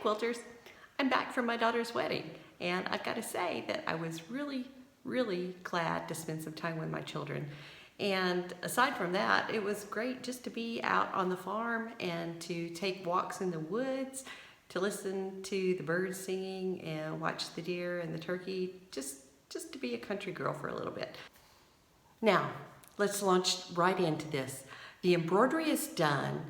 quilters, I'm back from my daughter's wedding, and I've got to say that I was really glad to spend some time with my children. And aside from that, it was great just to be out on the farm and to take walks in the woods, to listen to the birds singing and watch the deer and the turkey, just to be a country girl for a little bit. Now, let's launch right into this. The embroidery is done.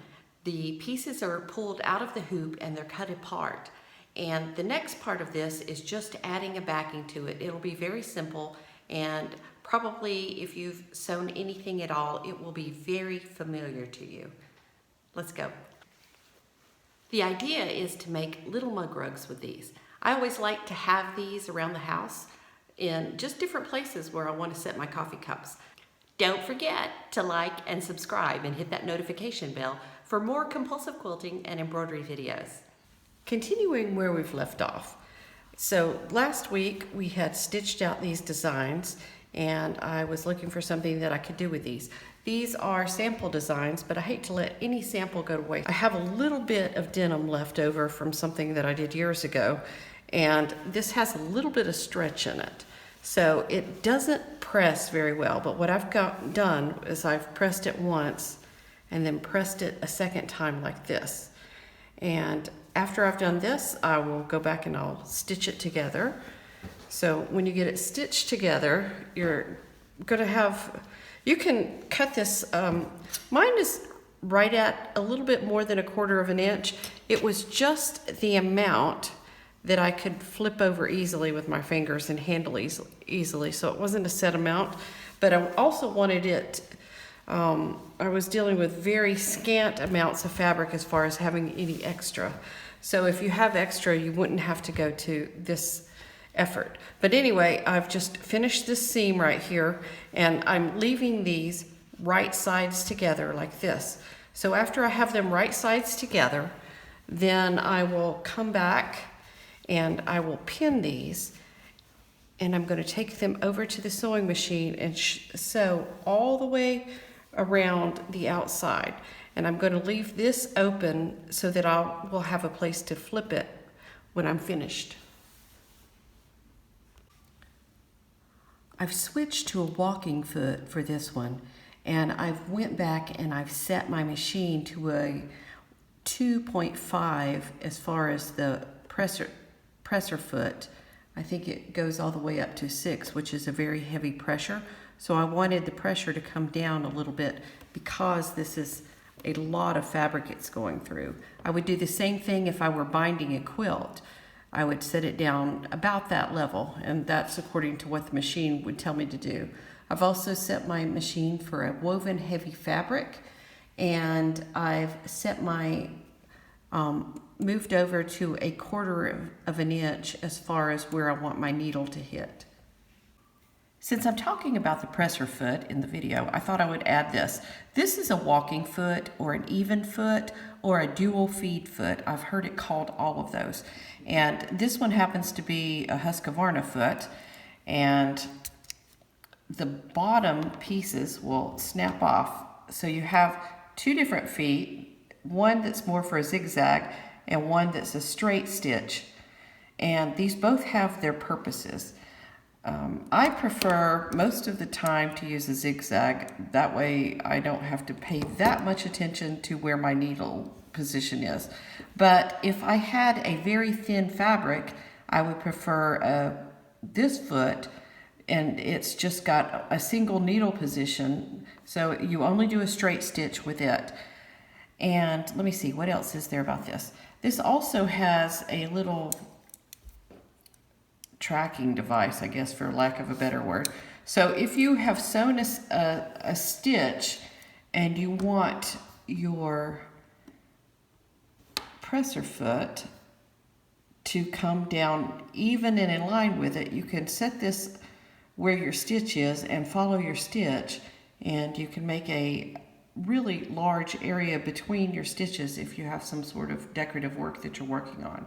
The pieces are pulled out of the hoop and they're cut apart. And the next part of this is just adding a backing to it. It'll be very simple, and probably if you've sewn anything at all, it will be very familiar to you. Let's go. The idea is to make little mug rugs with these. I always like to have these around the house in just different places where I want to set my coffee cups. Don't forget to like and subscribe and hit that notification bell for more compulsive quilting and embroidery videos. Continuing where we've left off. So last week we had stitched out these designs, and I was looking for something that I could do with these. These are sample designs, but I hate to let any sample go to waste. I have a little bit of denim left over from something that I did years ago, and this has a little bit of stretch in it. So it doesn't press very well, but what I've done is I've pressed it once and then pressed it a second time like this. And after I've done this, I will go back and I'll stitch it together. So when you get it stitched together, you're gonna have, you can cut this, mine is right at a little bit more than 1/4 of an inch. It was just the amount that I could flip over easily with my fingers and handle easily. So it wasn't a set amount, but I also wanted it, I was dealing with very scant amounts of fabric as far as having any extra. So if you have extra, you wouldn't have to go to this effort. But anyway, I've just finished this seam right here, and I'm leaving these right sides together like this. So after I have them right sides together, then I will come back and I will pin these, and I'm going to take them over to the sewing machine and sew all the way around the outside. And I'm going to leave this open so that I will have a place to flip it when I'm finished. I've switched to a walking foot for this one, and I've went back and I've set my machine to a 2.5 as far as the presser foot. I think it goes all the way up to 6, which is a very heavy pressure. So I wanted the pressure to come down a little bit because this is a lot of fabric it's going through. I would do the same thing if I were binding a quilt. I would set it down about that level, and that's according to what the machine would tell me to do. I've also set my machine for a woven heavy fabric, and I've set my moved over to a 1/4 of an inch as far as where I want my needle to hit. Since I'm talking about the presser foot in the video, I thought I would add this. This is a walking foot or an even foot or a dual feed foot. I've heard it called all of those. And this one happens to be a Husqvarna foot, and the bottom pieces will snap off. So you have 2 different feet, one that's more for a zigzag and one that's a straight stitch. And these both have their purposes. I prefer most of the time to use a zigzag. That way I don't have to pay that much attention to where my needle position is. But if I had a very thin fabric, I would prefer this foot, and it's just got a single needle position. So you only do a straight stitch with it. And let me see, what else is there about this? This also has a little tracking device, I guess, for lack of a better word. So if you have sewn a stitch and you want your presser foot to come down even and in line with it, you can set this where your stitch is and follow your stitch, and you can make a really large area between your stitches if you have some sort of decorative work that you're working on.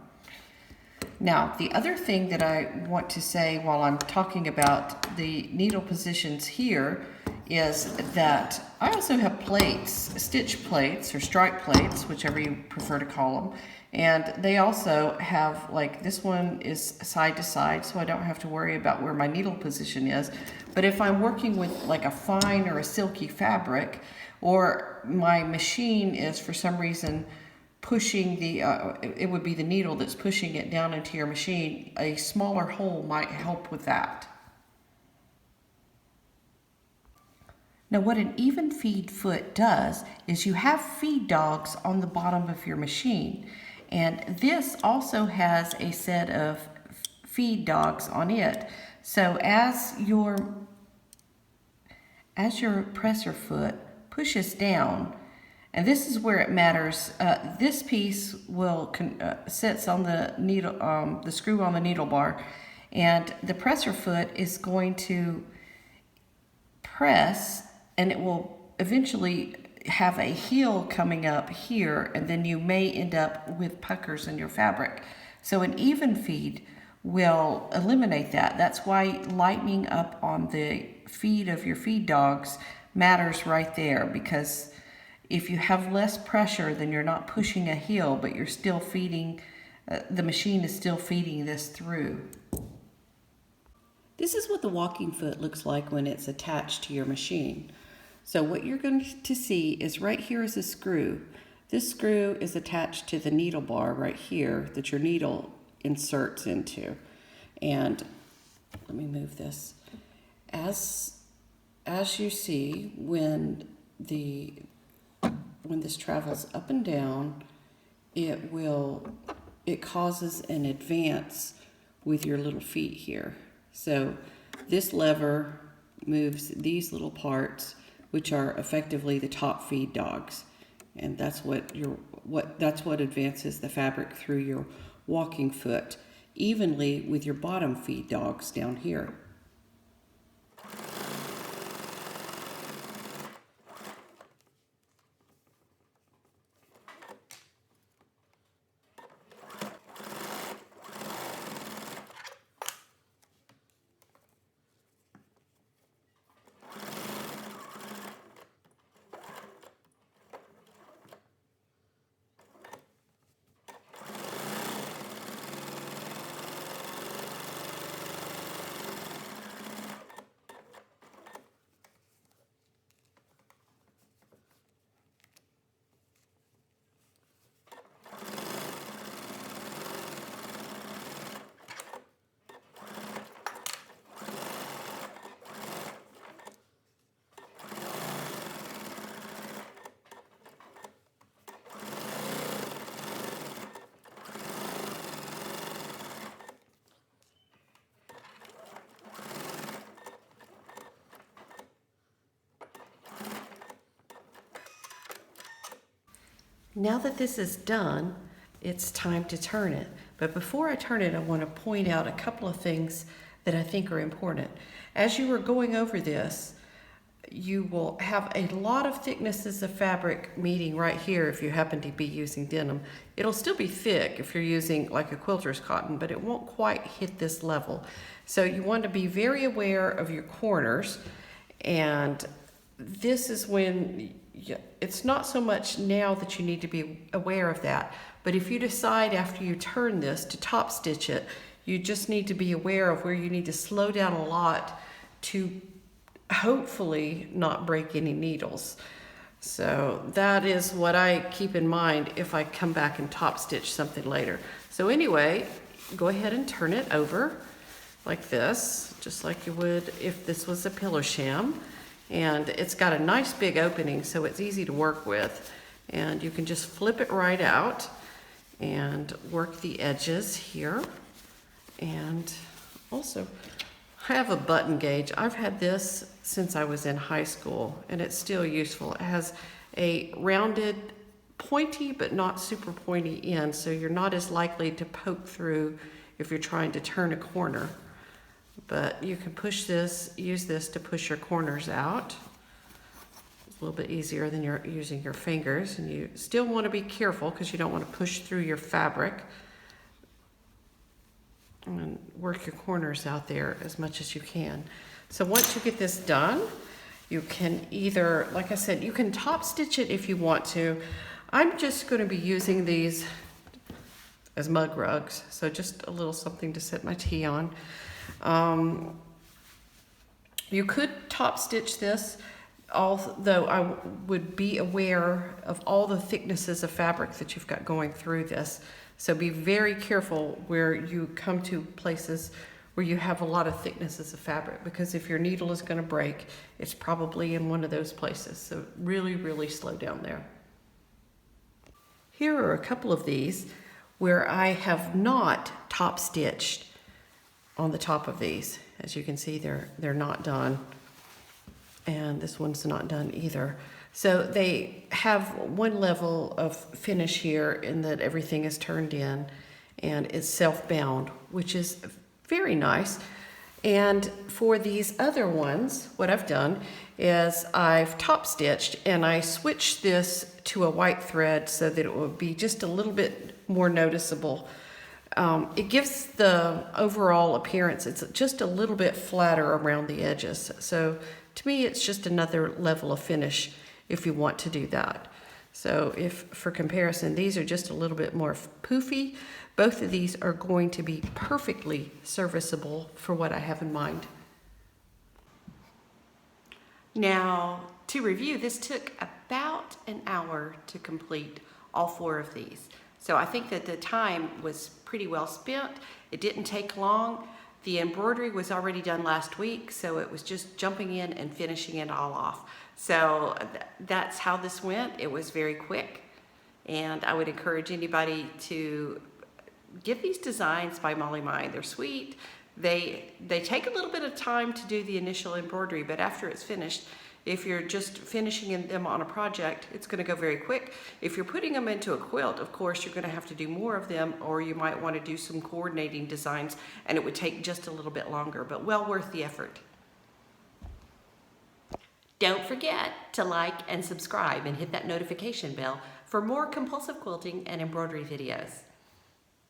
Now, the other thing that I want to say while I'm talking about the needle positions here is that I also have plates, stitch plates or stripe plates, whichever you prefer to call them. And they also have, like, this one is side to side, so I don't have to worry about where my needle position is. But if I'm working with like a fine or a silky fabric, or my machine is for some reason pushing the, it would be the needle that's pushing it down into your machine, a smaller hole might help with that. Now what an even feed foot does is you have feed dogs on the bottom of your machine, and this also has a set of feed dogs on it. So as your presser foot pushes down, and this is where it matters, this piece will sits on the needle, the screw on the needle bar, and the presser foot is going to press, and it will eventually have a heel coming up here, and then you may end up with puckers in your fabric. So an even feed will eliminate that. That's why lightening up on the feed of your feed dogs matters right there, because if you have less pressure, then you're not pushing a heel, but you're still feeding, the machine is still feeding this through. This is what the walking foot looks like when it's attached to your machine. So what you're going to see is right here is a screw. This screw is attached to the needle bar right here that your needle inserts into. And let me move this. As you see, when this travels up and down, it causes an advance with your little feet here. So this lever moves these little parts, which are effectively the top feed dogs, and that's what advances the fabric through your walking foot evenly with your bottom feed dogs down here. Now that this is done, it's time to turn it. But before I turn it, I want to point out a couple of things that I think are important. As you are going over this, you will have a lot of thicknesses of fabric meeting right here if you happen to be using denim. It'll still be thick if you're using like a quilter's cotton, but it won't quite hit this level. So you want to be very aware of your corners, and this is when it's not so much now that you need to be aware of that, but if you decide after you turn this to top stitch it, you just need to be aware of where you need to slow down a lot to hopefully not break any needles. So that is what I keep in mind if I come back and top stitch something later. So anyway, go ahead and turn it over like this, just like you would if this was a pillow sham. And it's got a nice big opening, so it's easy to work with. And you can just flip it right out and work the edges here. And also, I have a button gauge. I've had this since I was in high school, and it's still useful. It has a rounded, pointy, but not super pointy end, so you're not as likely to poke through if you're trying to turn a corner. But you can use this to push your corners out. It's a little bit easier than you're using your fingers, and you still want to be careful because you don't want to push through your fabric. And work your corners out there as much as you can. So once you get this done, You can either, like I said, you can top stitch it if you want to. I'm just going to be using these as mug rugs, so just a little something to set my tea on. You could top stitch this, although I would be aware of all the thicknesses of fabric that you've got going through this. So be very careful where you come to places where you have a lot of thicknesses of fabric, because if your needle is going to break, it's probably in one of those places. So really, really slow down there. Here are a couple of these where I have not top stitched on the top of these. As you can see, they're not done. And this one's not done either. So they have one level of finish here in that everything is turned in and it's self-bound, which is very nice. And for these other ones, what I've done is I've top stitched and I switched this to a white thread so that it will be just a little bit more noticeable. It gives the overall appearance, it's just a little bit flatter around the edges. So to me, it's just another level of finish if you want to do that. So if, for comparison, these are just a little bit more poofy, both of these are going to be perfectly serviceable for what I have in mind. Now, to review, this took about an hour to complete all 4 of these. So I think that the time was pretty well spent. It didn't take long. The embroidery was already done last week, so it was just jumping in and finishing it all off. So that's how this went. It was very quick, and I would encourage anybody to give these designs by Molly Mai. They're sweet. They take a little bit of time to do the initial embroidery, but after it's finished, if you're just finishing them on a project, it's going to go very quick. If you're putting them into a quilt, of course, you're going to have to do more of them, or you might want to do some coordinating designs, and it would take just a little bit longer, but well worth the effort. Don't forget to like and subscribe and hit that notification bell for more compulsive quilting and embroidery videos.